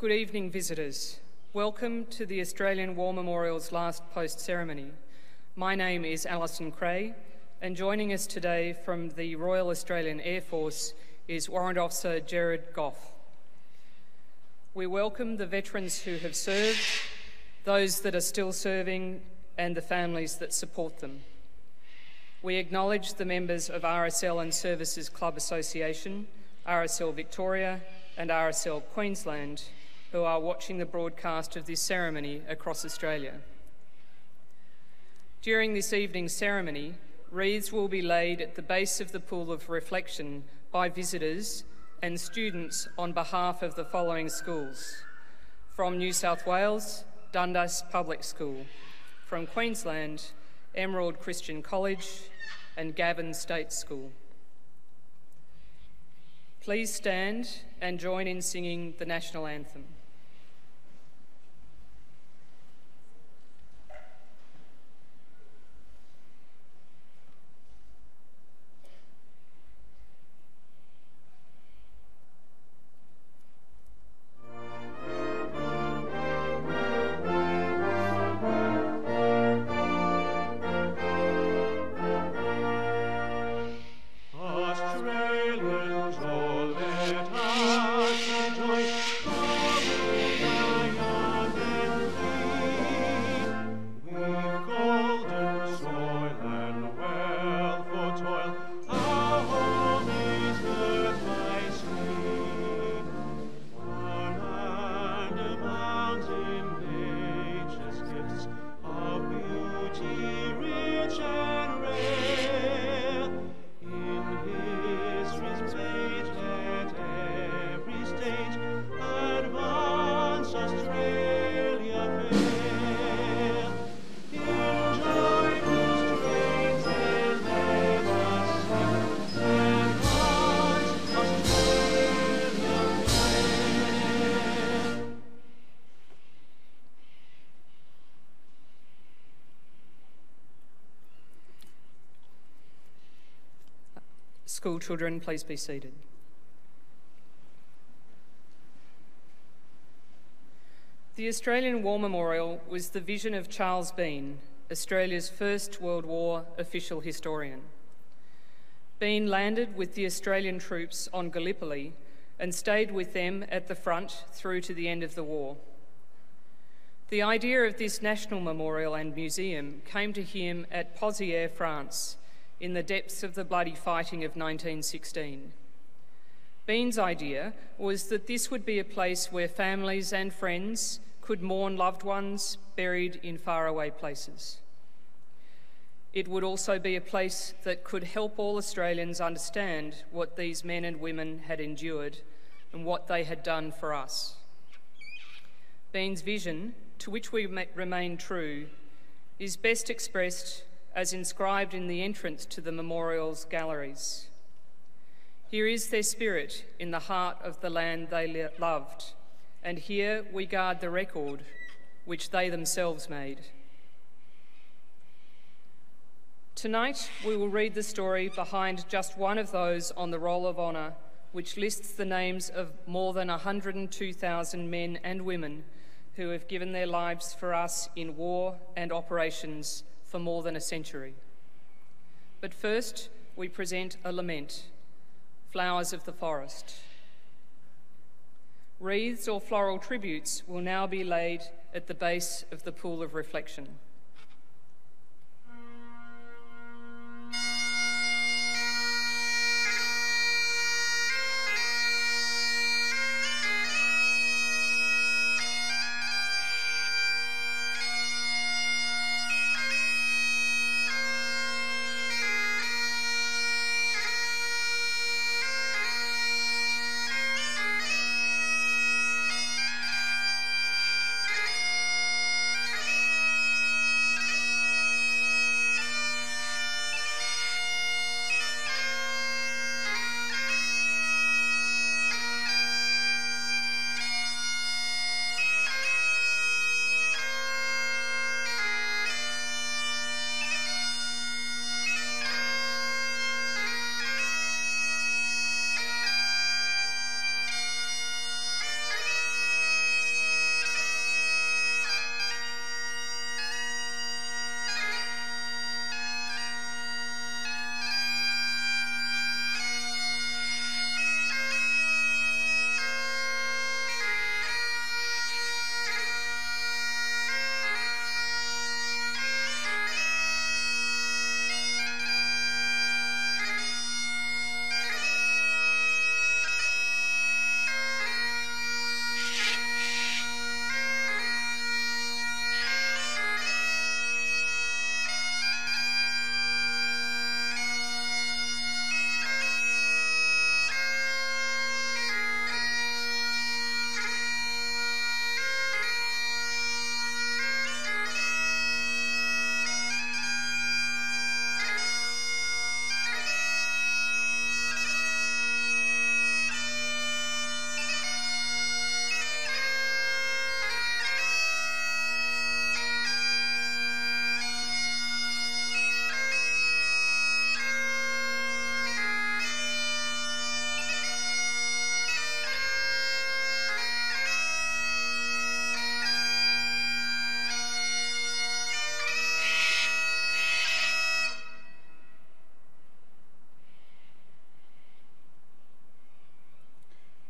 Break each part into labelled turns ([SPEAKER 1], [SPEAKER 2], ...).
[SPEAKER 1] Good evening, visitors. Welcome to the Australian War Memorial's last post ceremony. My name is Alison Cray, and joining us today from the Royal Australian Air Force is Warrant Officer Gerard Goff. We welcome the veterans who have served, those that are still serving, and the families that support them. We acknowledge the members of RSL and Services Club Association, RSL Victoria and RSL Queensland, who are watching the broadcast of this ceremony across Australia. During this evening's ceremony, wreaths will be laid at the base of the pool of reflection by visitors and students on behalf of the following schools: from New South Wales, Dundas Public School; from Queensland, Emerald Christian College and Gavin State School. Please stand and join in singing the National Anthem. School children, please be seated. The Australian War Memorial was the vision of Charles Bean, Australia's first World War official historian. Bean landed with the Australian troops on Gallipoli and stayed with them at the front through to the end of the war. The idea of this national memorial and museum came to him at Pozières, France, in the depths of the bloody fighting of 1916. Bean's idea was that this would be a place where families and friends could mourn loved ones buried in faraway places. It would also be a place that could help all Australians understand what these men and women had endured and what they had done for us. Bean's vision, to which we remain true, is best expressed as inscribed in the entrance to the memorial's galleries. Here is their spirit in the heart of the land they loved, and here we guard the record which they themselves made. Tonight, we will read the story behind just one of those on the Roll of Honour, which lists the names of more than 102,000 men and women who have given their lives for us in war and operations for more than a century. But first, we present a lament, Flowers of the Forest. Wreaths or floral tributes will now be laid at the base of the pool of reflection.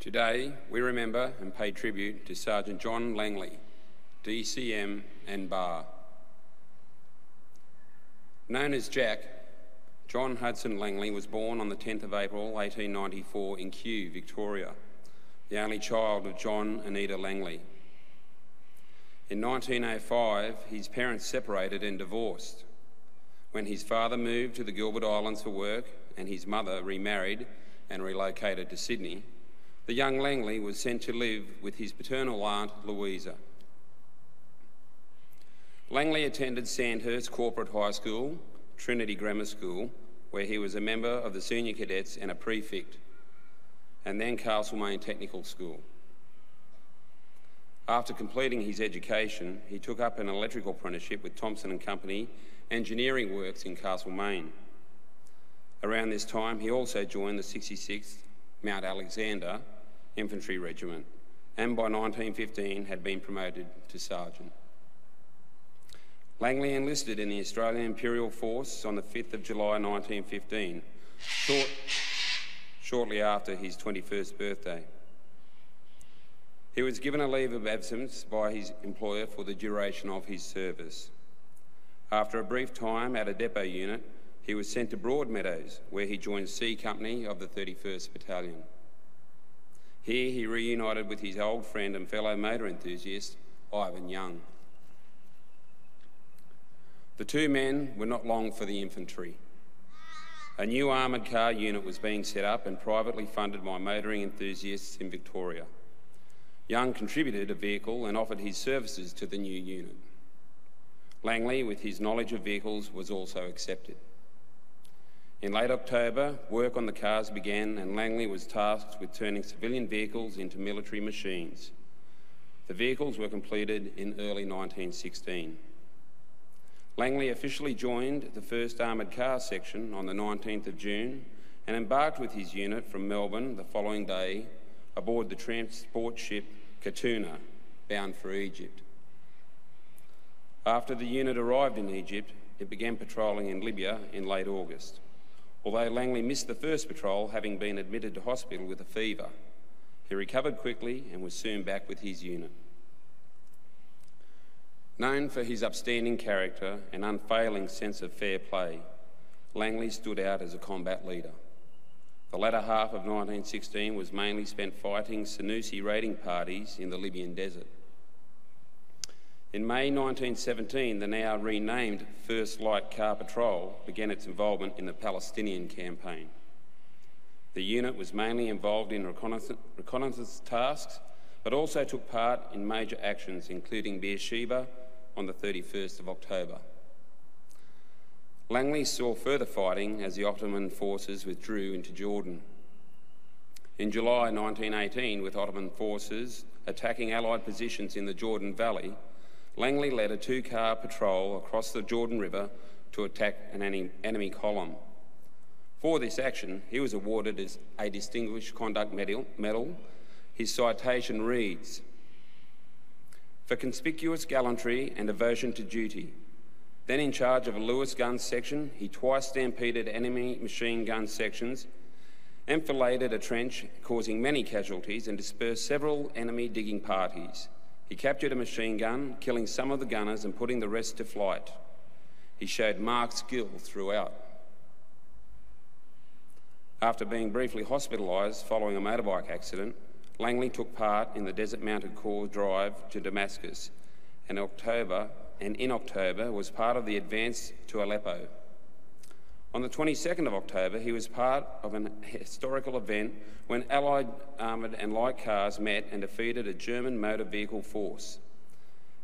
[SPEAKER 2] Today, we remember and pay tribute to Sergeant John Langley, DCM and Bar. Known as Jack, John Hudson Langley was born on the 10th of April 1894 in Kew, Victoria, the only child of John and Anita Langley. In 1905, his parents separated and divorced. When his father moved to the Gilbert Islands for work and his mother remarried and relocated to Sydney, the young Langley was sent to live with his paternal aunt, Louisa. Langley attended Sandhurst Corporate High School, Trinity Grammar School, where he was a member of the senior cadets and a prefect, and then Castlemaine Technical School. After completing his education, he took up an electrical apprenticeship with Thompson & Company Engineering Works in Castlemaine. Around this time, he also joined the 66th Mount Alexander Infantry Regiment, and by 1915 had been promoted to sergeant. Langley enlisted in the Australian Imperial Force on the 5th of July 1915, shortly after his 21st birthday. He was given a leave of absence by his employer for the duration of his service. After a brief time at a depot unit, he was sent to Broadmeadows, where he joined C Company of the 31st Battalion. Here he reunited with his old friend and fellow motor enthusiast, Ivan Young. The two men were not long for the infantry. A new armoured car unit was being set up and privately funded by motoring enthusiasts in Victoria. Young contributed a vehicle and offered his services to the new unit. Langley, with his knowledge of vehicles, was also accepted. In late October, work on the cars began and Langley was tasked with turning civilian vehicles into military machines. The vehicles were completed in early 1916. Langley officially joined the 1st Armoured Car Section on the 19th of June and embarked with his unit from Melbourne the following day aboard the transport ship Katuna, bound for Egypt. After the unit arrived in Egypt, it began patrolling in Libya in late August. Although Langley missed the first patrol, having been admitted to hospital with a fever, he recovered quickly and was soon back with his unit. Known for his upstanding character and unfailing sense of fair play, Langley stood out as a combat leader. The latter half of 1916 was mainly spent fighting Senussi raiding parties in the Libyan desert. In May 1917, the now renamed 1st Light Car Patrol began its involvement in the Palestinian campaign. The unit was mainly involved in reconnaissance tasks, but also took part in major actions, including Beersheba on the 31st of October. Langley saw further fighting as the Ottoman forces withdrew into Jordan. In July 1918, with Ottoman forces attacking Allied positions in the Jordan Valley, Langley led a 2-car patrol across the Jordan River to attack an enemy column. For this action, he was awarded a Distinguished Conduct Medal. His citation reads, "For conspicuous gallantry and devotion to duty. Then in charge of a Lewis gun section, he twice stampeded enemy machine gun sections, enfiladed a trench, causing many casualties, and dispersed several enemy digging parties. He captured a machine gun, killing some of the gunners and putting the rest to flight. He showed marked skill throughout." After being briefly hospitalised following a motorbike accident, Langley took part in the Desert Mounted Corps drive to Damascus, and in October was part of the advance to Aleppo. On the 22nd of October, he was part of an historical event when Allied armoured and light cars met and defeated a German motor vehicle force.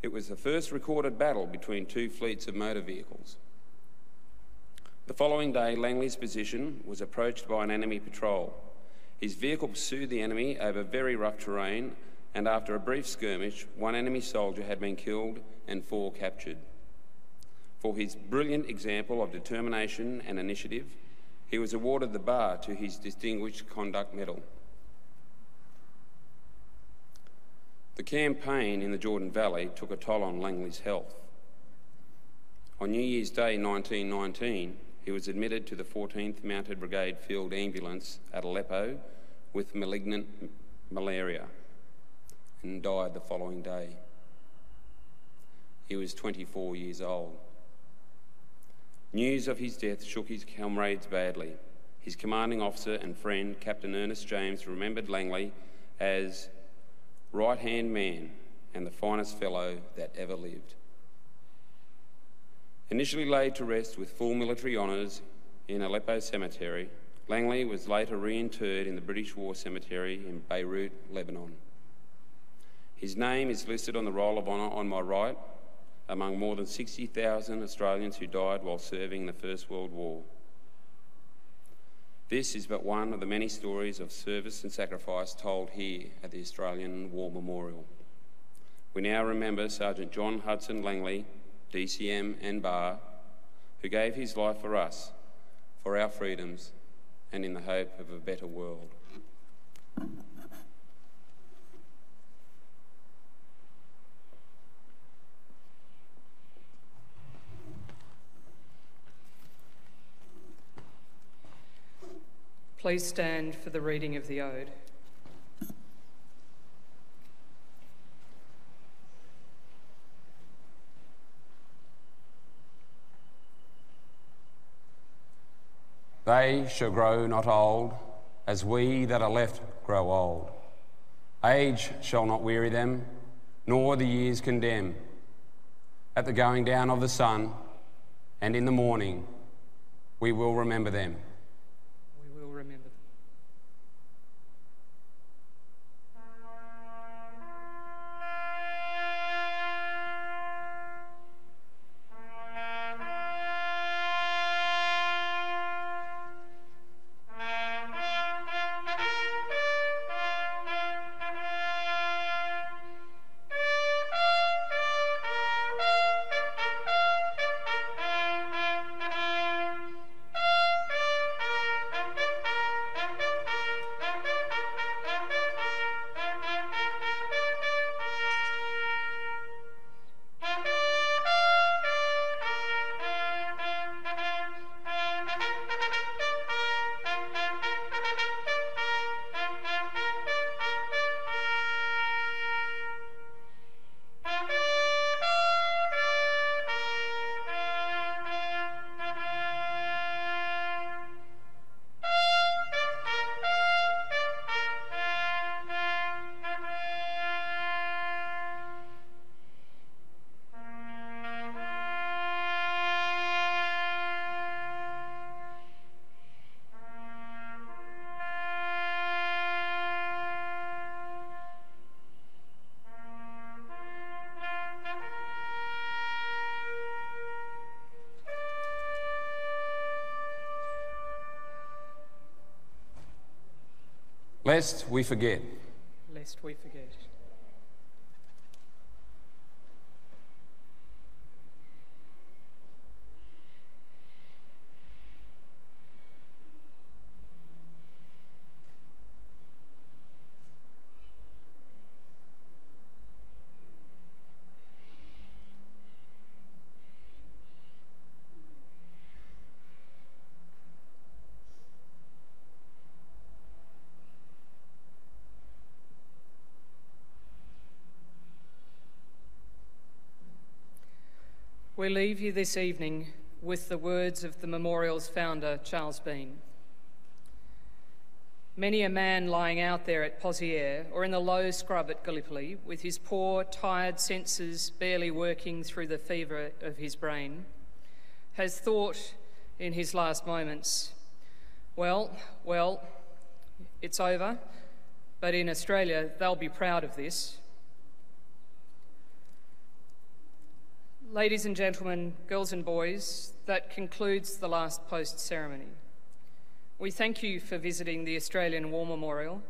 [SPEAKER 2] It was the first recorded battle between two fleets of motor vehicles. The following day, Langley's position was approached by an enemy patrol. His vehicle pursued the enemy over very rough terrain, and after a brief skirmish, 1 enemy soldier had been killed and 4 captured. For his brilliant example of determination and initiative, he was awarded the bar to his Distinguished Conduct Medal. The campaign in the Jordan Valley took a toll on Langley's health. On New Year's Day 1919, he was admitted to the 14th Mounted Brigade Field Ambulance at Aleppo with malignant malaria and died the following day. He was 24 years old. News of his death shook his comrades badly. His commanding officer and friend, Captain Ernest James, remembered Langley as right-hand man and the finest fellow that ever lived. Initially laid to rest with full military honours in Aleppo Cemetery, Langley was later reinterred in the British War Cemetery in Beirut, Lebanon. His name is listed on the Roll of Honour on my right, among more than 60,000 Australians who died while serving in the First World War. This is but one of the many stories of service and sacrifice told here at the Australian War Memorial. We now remember Sergeant John Hudson Langley, DCM and Bar, who gave his life for us, for our freedoms, and in the hope of a better world.
[SPEAKER 1] Please stand for the reading of the Ode.
[SPEAKER 2] They shall grow not old, as we that are left grow old. Age shall not weary them, nor the years condemn. At the going down of the sun, and in the morning, we will remember them.
[SPEAKER 1] We will remember them.
[SPEAKER 2] Lest we forget.
[SPEAKER 1] Lest we forget. We leave you this evening with the words of the memorial's founder, Charles Bean. Many a man lying out there at Pozières or in the low scrub at Gallipoli, with his poor, tired senses barely working through the fever of his brain, has thought in his last moments, well, it's over, but in Australia they'll be proud of this. Ladies and gentlemen, girls and boys, that concludes the last post ceremony. We thank you for visiting the Australian War Memorial,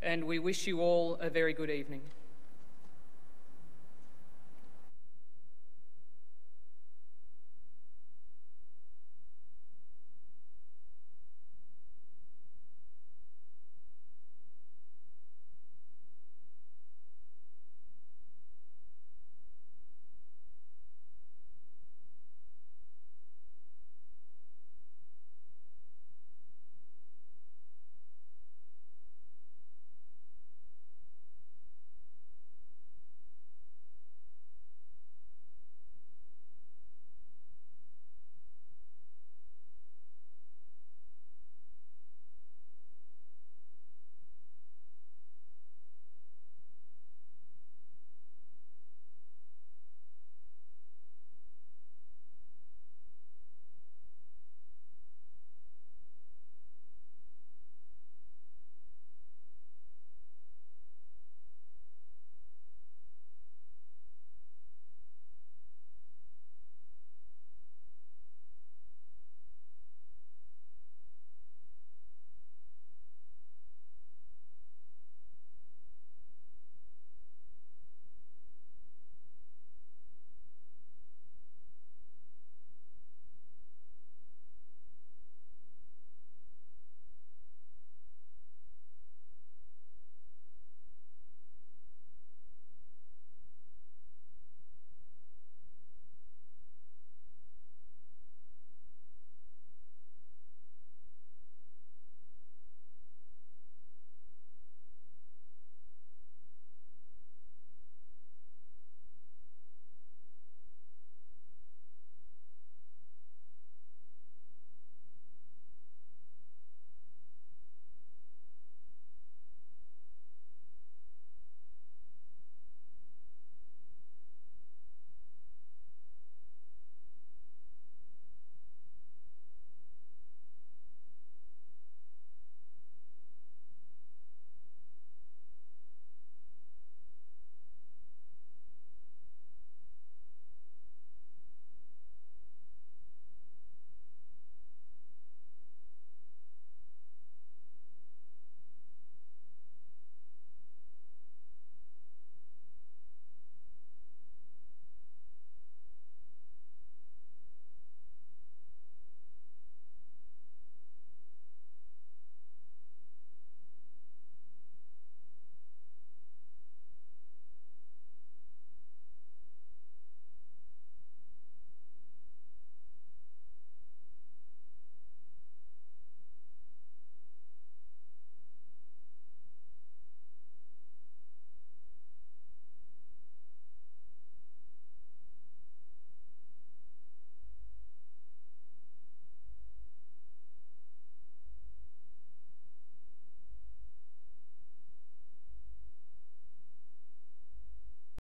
[SPEAKER 1] and we wish you all a very good evening.